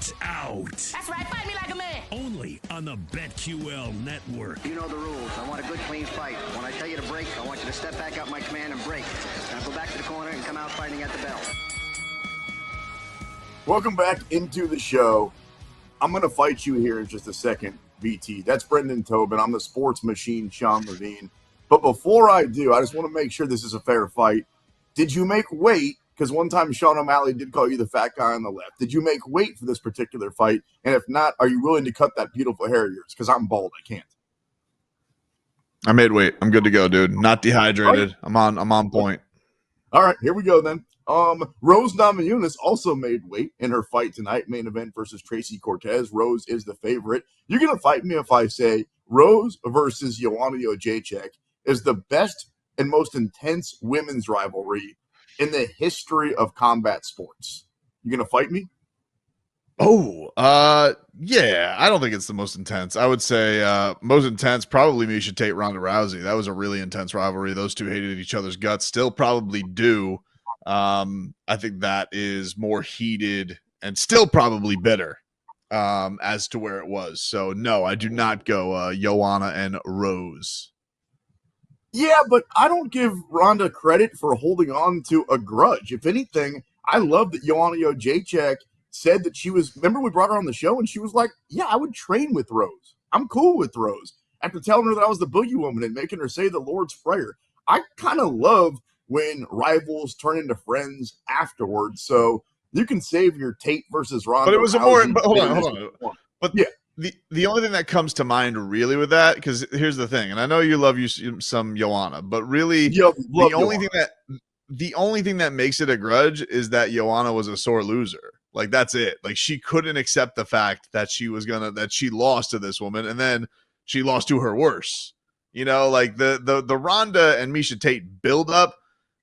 Lights out. That's right. Fight me like a man. Only on the BetQL network. You know the rules. I want a good, clean fight. When I tell you to break, I want you to step back up my command and break. Now go back to the corner and come out fighting at the bell. Welcome back into the show. I'm going to fight you here in just a second, BT. That's Brendan Tobin. I'm the sports machine, Sean Levine. But before I do, I just want to make sure this is a fair fight. Did you make weight? Because one time Sean O'Malley did call you the fat guy on the left. Did you make weight for this particular fight? And if not, are you willing to cut that beautiful hair of yours? Because I'm bald. I can't. I made weight. I'm good to go, dude. Not dehydrated. Right. I'm on point. All right, here we go then. Rose Namajunas also made weight in her fight tonight, main event versus Tracy Cortez. Rose is the favorite. You're going to fight me if I say Rose versus Joanna Jędrzejczyk is the best and most intense women's rivalry in the history of combat sports. You going to fight me? Yeah. I don't think it's the most intense. I would say most intense, probably Miesha Tate, Ronda Rousey. That was a really intense rivalry. Those two hated each other's guts. Still probably do. I think that is more heated and still probably bitter as to where it was. So, no, I do not go Joanna and Rose. Yeah, but I don't give Ronda credit for holding on to a grudge. If anything, I love that Joanna Jędrzejczyk said that she was, remember we brought her on the show and she was like, yeah, I would train with Rose. I'm cool with Rose. After telling her that I was the boogie woman and making her say the Lord's Prayer. I kind of love when rivals turn into friends afterwards. So you can save your Tate versus Ronda. But it was a more, but hold on. But yeah. The only thing that comes to mind really with that, because here's the thing, and I know you love you some Joanna, but really the only thing that makes it a grudge is that Joanna was a sore loser. Like that's it. Like she couldn't accept the fact that she lost to this woman, and then she lost to her worse. You know, like the Ronda and Miesha Tate build up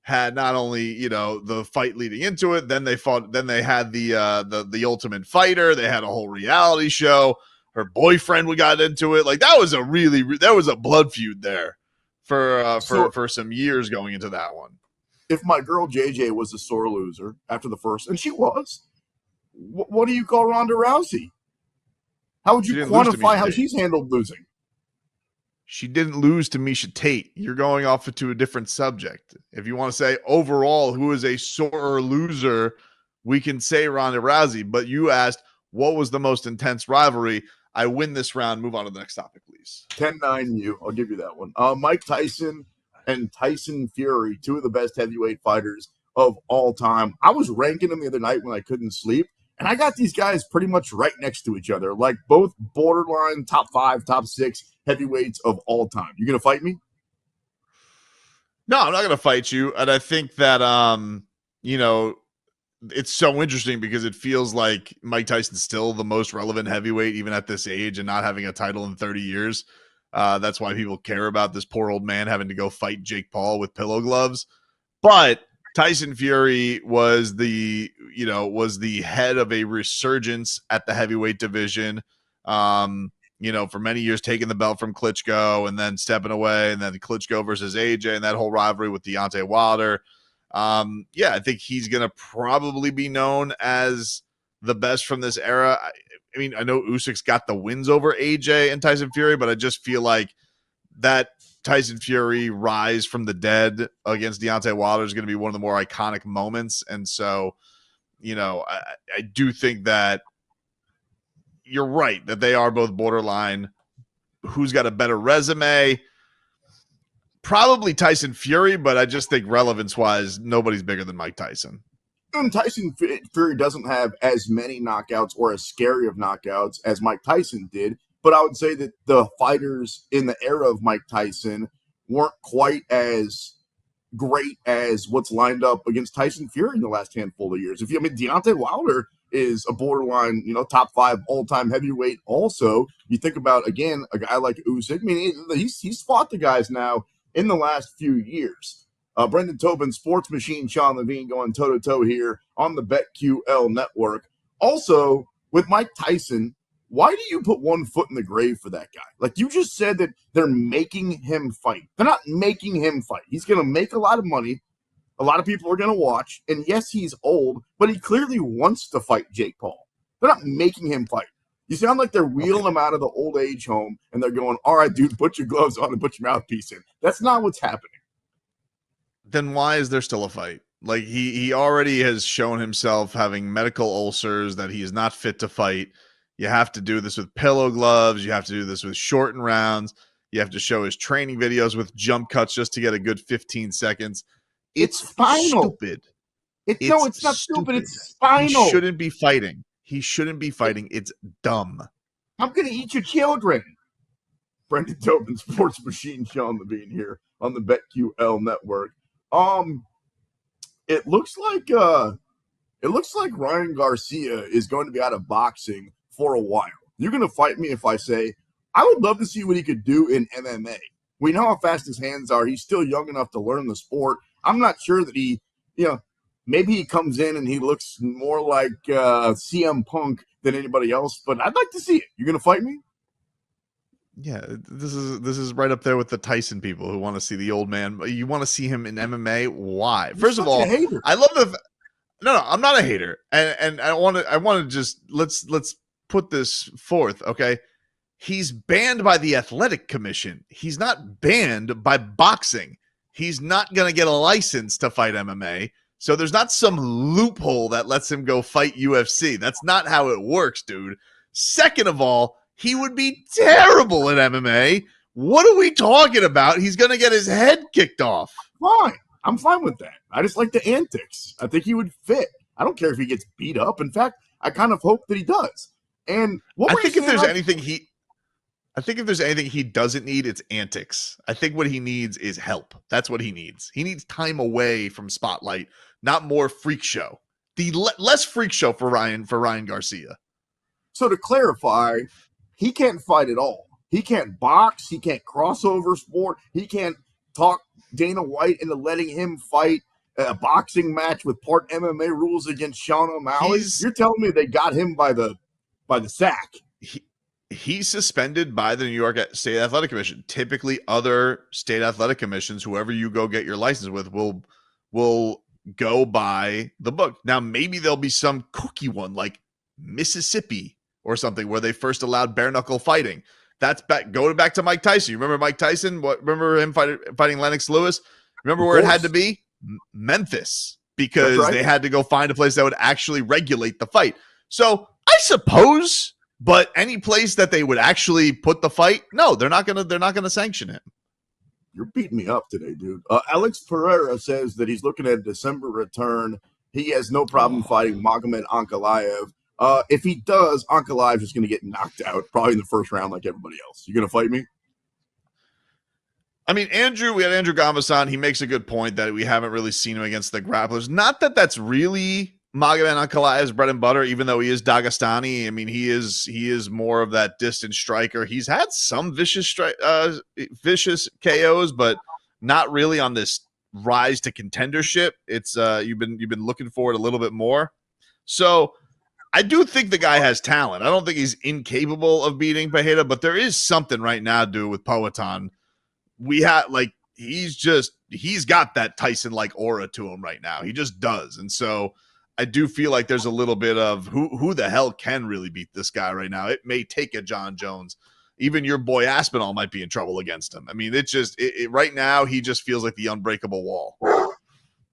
had not only, you know, the fight leading into it, then they fought, then they had the Ultimate Fighter, they had a whole reality show. Her boyfriend, we got into it. Like that was a blood feud there for some years going into that one. If my girl JJ was a sore loser after the first, and she was, what do you call Ronda Rousey? How would you quantify how she's handled losing? She didn't lose to Miesha Tate. You're going off to a different subject. If you want to say overall who is a sore loser, we can say Ronda Rousey. But you asked what was the most intense rivalry. I win this round. Move on to the next topic, please. 10-9 you. I'll give you that one. Mike Tyson and Tyson Fury, two of the best heavyweight fighters of all time. I was ranking them the other night when I couldn't sleep, and I got these guys pretty much right next to each other, like both borderline top 5, top 6 heavyweights of all time. You going to fight me? No, I'm not going to fight you. And I think that, you know, it's so interesting because it feels like Mike Tyson's still the most relevant heavyweight, even at this age and not having a title in 30 years. That's why people care about this poor old man having to go fight Jake Paul with pillow gloves. But Tyson Fury was the head of a resurgence at the heavyweight division. You know, for many years taking the belt from Klitschko and then stepping away, and then Klitschko versus AJ and that whole rivalry with Deontay Wilder. Yeah, I think he's going to probably be known as the best from this era. I mean, I know Usyk's got the wins over AJ and Tyson Fury, but I just feel like that Tyson Fury rise from the dead against Deontay Wilder is going to be one of the more iconic moments. And so, you know, I do think that you're right that they are both borderline. Who's got a better resume? Probably Tyson Fury, but I just think relevance-wise, nobody's bigger than Mike Tyson. And Tyson Fury doesn't have as many knockouts or as scary of knockouts as Mike Tyson did, but I would say that the fighters in the era of Mike Tyson weren't quite as great as what's lined up against Tyson Fury in the last handful of years. Deontay Wilder is a borderline, top 5 all-time heavyweight also. You think about, again, a guy like Usyk. I mean, he's fought the guys now in the last few years. Brendan Tobin, Sports Machine, Sean Levine going toe-to-toe here on the BetQL network. Also, with Mike Tyson, why do you put one foot in the grave for that guy? Like you just said that they're making him fight. They're not making him fight. He's going to make a lot of money. A lot of people are going to watch. And yes, he's old, but he clearly wants to fight Jake Paul. They're not making him fight. You sound like they're wheeling him out of the old age home and they're going, all right, dude, put your gloves on and put your mouthpiece in. That's not what's happening. Then why is there still a fight? Like he already has shown himself having medical ulcers, that he is not fit to fight. You have to do this with pillow gloves. You have to do this with shortened rounds. You have to show his training videos with jump cuts just to get a good 15 seconds. It's spinal. Stupid. No, it's not stupid. It's spinal. He shouldn't be fighting. It's dumb. I'm going to eat your children. Brendan Tobin, Sports Machine, Sean Levine here on the BetQL network. It looks like Ryan Garcia is going to be out of boxing for a while. You're going to fight me if I say I would love to see what he could do in MMA. We know how fast his hands are. He's still young enough to learn the sport. I'm not sure that he, maybe he comes in and he looks more like CM Punk than anybody else, but I'd like to see it. You're going to fight me? Yeah, this is right up there with the Tyson people who want to see the old man. You want to see him in MMA? Why? First of all, I love the. No, I'm not a hater, and I want to just let's put this forth, okay? He's banned by the Athletic Commission. He's not banned by boxing. He's not going to get a license to fight MMA. So there's not some loophole that lets him go fight UFC. That's not how it works, dude. Second of all, he would be terrible at MMA. What are we talking about? He's going to get his head kicked off. Fine. I'm fine with that. I just like the antics. I think he would fit. I don't care if he gets beat up. In fact, I kind of hope that he does. And I think if there's anything he doesn't need, it's antics. I think what he needs is help. That's what he needs. He needs time away from spotlight, not more freak show. The less freak show for Ryan Garcia. So to clarify, he can't fight at all. He can't box. He can't crossover sport. He can't talk Dana White into letting him fight a boxing match with part MMA rules against Sean O'Malley. You're telling me they got him by the sack? He's suspended by the New York State Athletic Commission. Typically, other state athletic commissions, whoever you go get your license with, will go by the book. Now, maybe there'll be some kooky one like Mississippi or something where they first allowed bare knuckle fighting. That's back. Go back to Mike Tyson. You remember Mike Tyson? Remember him fighting Lennox Lewis? Remember where it had to be? Memphis, because they had to go find a place that would actually regulate the fight. So I suppose, but any place that they would actually put the fight, no, they're not gonna sanction him. You're beating me up today, dude. Alex Pereira says that he's looking at a December return. He has no problem fighting Magomed Ankalaev. If he does, Ankalaev is going to get knocked out probably in the first round like everybody else. You going to fight me? I mean, we had Andrew Gomez on. He makes a good point that we haven't really seen him against the grapplers. Not that that's really Magomed Ankalaev's bread and butter, even though he is Dagestani. I mean, he is more of that distant striker. He's had some vicious KOs, but not really on this rise to contendership. It's you've been looking for it a little bit more. So I do think the guy has talent. I don't think he's incapable of beating Pereira, but there is something right now, dude, with Poatan. He's got that Tyson-like aura to him right now. He just does. And so I do feel like there's a little bit of who the hell can really beat this guy right now. It may take a John Jones. Even your boy Aspinall might be in trouble against him. I mean, right now he just feels like the unbreakable wall.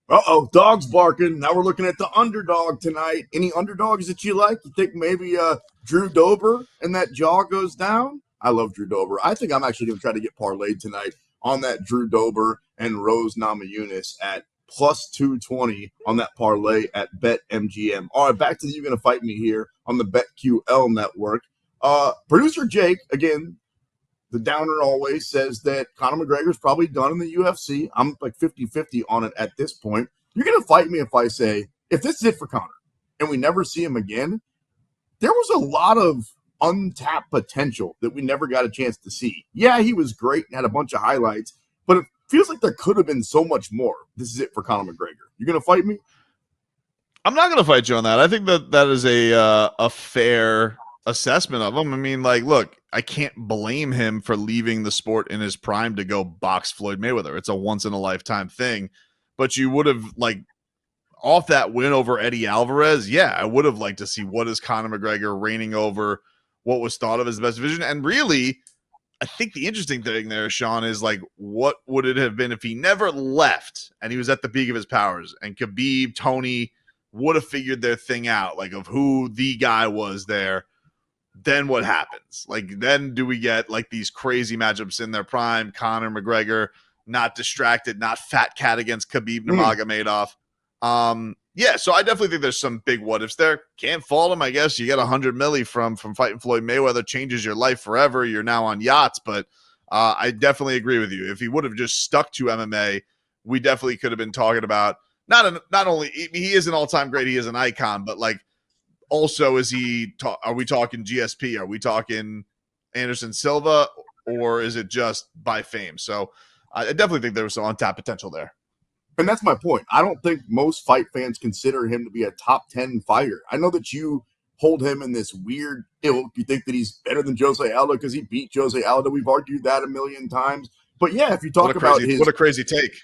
Uh-oh, dog's barking. Now we're looking at the underdog tonight. Any underdogs that you like? You think maybe Drew Dober and that jaw goes down? I love Drew Dober. I think I'm actually going to try to get parlayed tonight on that Drew Dober and Rose Namajunas at plus 220 on that parlay at BetMGM. All right, back to the You Gonna Fight Me here on the BetQL network. Producer Jake, again, the downer always, says that Conor McGregor's probably done in the UFC. I'm like 50-50 on it at this point. You're going to fight me if I say, if this is it for Conor and we never see him again, there was a lot of untapped potential that we never got a chance to see. Yeah, he was great and had a bunch of highlights, but it feels like there could have been so much more. This is it for Conor McGregor. You going to fight me? I'm not going to fight you on that. I think that is a fair assessment of him. I mean, like, look, I can't blame him for leaving the sport in his prime to go box Floyd Mayweather. It's a once in a lifetime thing, but you would have off that win over Eddie Alvarez, yeah, I would have liked to see what is Conor McGregor reigning over what was thought of as the best division. And really, I think the interesting thing there, Sean, is like, what would it have been if he never left and he was at the peak of his powers and Khabib, Tony would have figured their thing out, like of who the guy was there. Then what happens? Like, then do we get like these crazy matchups in their prime? Conor McGregor, not distracted, not fat cat against Khabib Nurmagomedov. Yeah, so I definitely think there's some big what ifs there. Can't fault him, I guess. You get 100 milli from fighting Floyd Mayweather, changes your life forever. You're now on yachts, but I definitely agree with you. If he would have just stuck to MMA, we definitely could have been talking about not only he is an all-time great, he is an icon, but like also are we talking GSP? Are we talking Anderson Silva, or is it just by fame? So I definitely think there was some untapped potential there. And that's my point. I don't think most fight fans consider him to be a top 10 fighter. I know that you hold him in this weird ilk. You think that he's better than Jose Aldo because he beat Jose Aldo. We've argued that a million times. But yeah, if you talk about what a crazy take.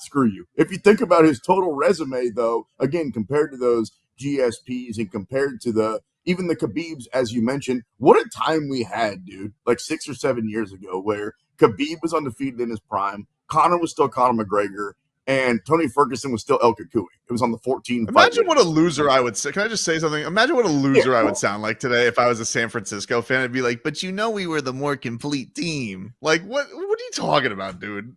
Screw you. If you think about his total resume, though, again, compared to those GSPs and compared to even the Khabibs, as you mentioned, what a time we had, dude, like 6 or 7 years ago, where Khabib was undefeated in his prime. Conor was still Conor McGregor, and Tony Ferguson was still El Kakui. It was on the 14. Imagine what a loser I would say. Can I just say something? Imagine what a loser I would sound like today if I was a San Francisco fan. I'd be like, but we were the more complete team. Like, what are you talking about, dude?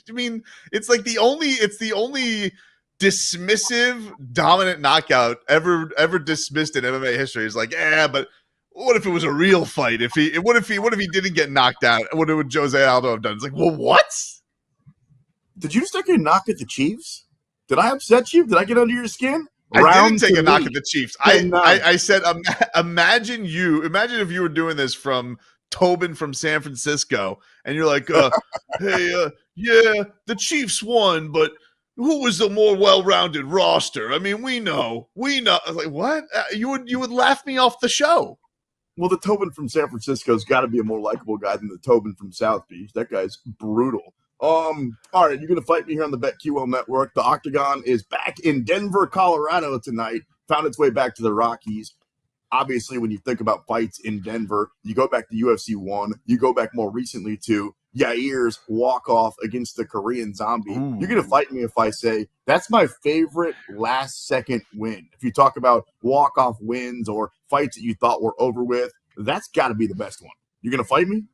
I mean, it's like the only dismissive, dominant knockout ever dismissed in MMA history. Is like, but what if it was a real fight? What if he didn't get knocked out? What would Jose Aldo have done? It's like, well, what? Did you just take a knock at the Chiefs? Did I upset you? Did I get under your skin? I didn't take a knock at the Chiefs. I said, imagine if you were doing this from Tobin from San Francisco, and you're like, hey, yeah, the Chiefs won, but who was the more well-rounded roster? I mean, we know. I was like, what? You would laugh me off the show. Well, the Tobin from San Francisco's got to be a more likable guy than the Tobin from South Beach. That guy's brutal. All right, you're going to fight me here on the BetQL network. The Octagon is back in Denver, Colorado tonight. Found its way back to the Rockies. Obviously, when you think about fights in Denver, you go back to UFC 1. You go back more recently to Yair's walk-off against the Korean Zombie. Ooh. You're going to fight me if I say that's my favorite last-second win. If you talk about walk-off wins or fights that you thought were over with, that's got to be the best one. You're going to fight me?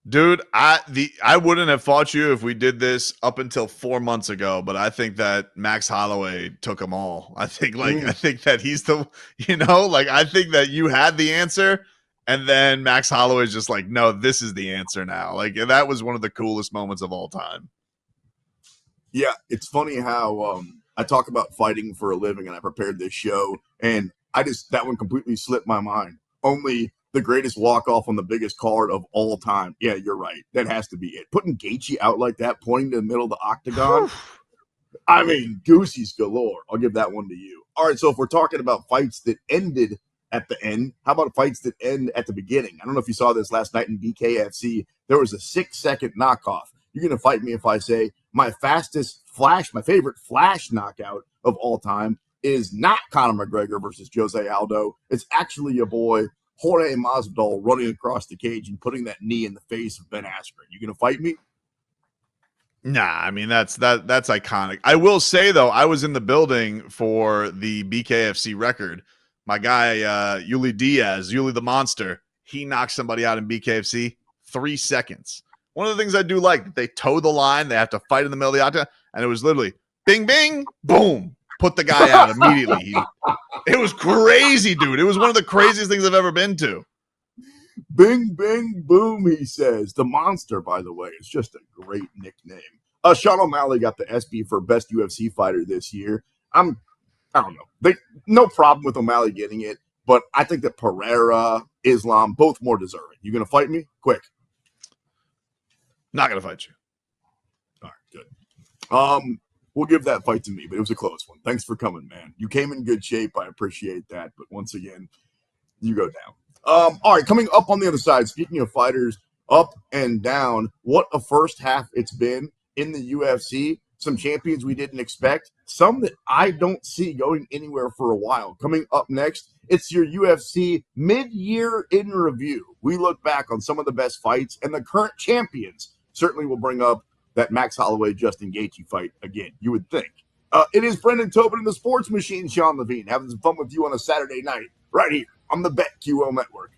Dude, I wouldn't have fought you if we did this up until 4 months ago, but I think that Max Holloway took them all. I think that he's I think that you had the answer, and then Max Holloway's just like, no, this is the answer now. Like, that was one of the coolest moments of all time. Yeah, it's funny how I talk about fighting for a living, and I prepared this show, and that one completely slipped my mind. Only the greatest walk-off on the biggest card of all time. Yeah, you're right. That has to be it. Putting Gaethje out like that, pointing to the middle of the octagon. I mean, goosies galore. I'll give that one to you. All right, so if we're talking about fights that ended at the end, how about fights that end at the beginning? I don't know if you saw this last night in BKFC. There was a 6-second knockoff. You're going to fight me if I say my favorite flash knockout of all time is not Conor McGregor versus Jose Aldo. It's actually your boy Jorge Masvidal running across the cage and putting that knee in the face of Ben Askren. You gonna fight me? Nah, I mean that's iconic. I will say though, I was in the building for the BKFC record. My guy Yuli Diaz, Yuli the Monster, he knocked somebody out in BKFC 3 seconds. One of the things I do like, they toe the line, they have to fight in the middle of the octagon, and it was literally bing, bing, boom, put the guy out immediately. It was crazy, dude. It was one of the craziest things I've ever been to. Bing, bing, boom, he says. The Monster, by the way, is just a great nickname. Sean O'Malley got the ESPY for Best UFC Fighter this year. I don't know. No problem with O'Malley getting it, but I think that Pereira, Islam, both more deserving. You going to fight me? Quick. Not going to fight you. All right, good. We'll give that fight to me, but it was a close one. Thanks for coming, man. You came in good shape. I appreciate that. But once again, you go down. All right, coming up on the other side, speaking of fighters up and down, what a first half it's been in the UFC. some champions we didn't expect, some that I don't see going anywhere for a while. Coming up next, it's your UFC mid-year in review. We look back on some of the best fights, and the current champions certainly will bring up that Max Holloway-Justin Gaethje fight again, you would think. It is Brendan Tobin and the Sports Machine, Sean Levine, having some fun with you on a Saturday night right here on the BetQL Network.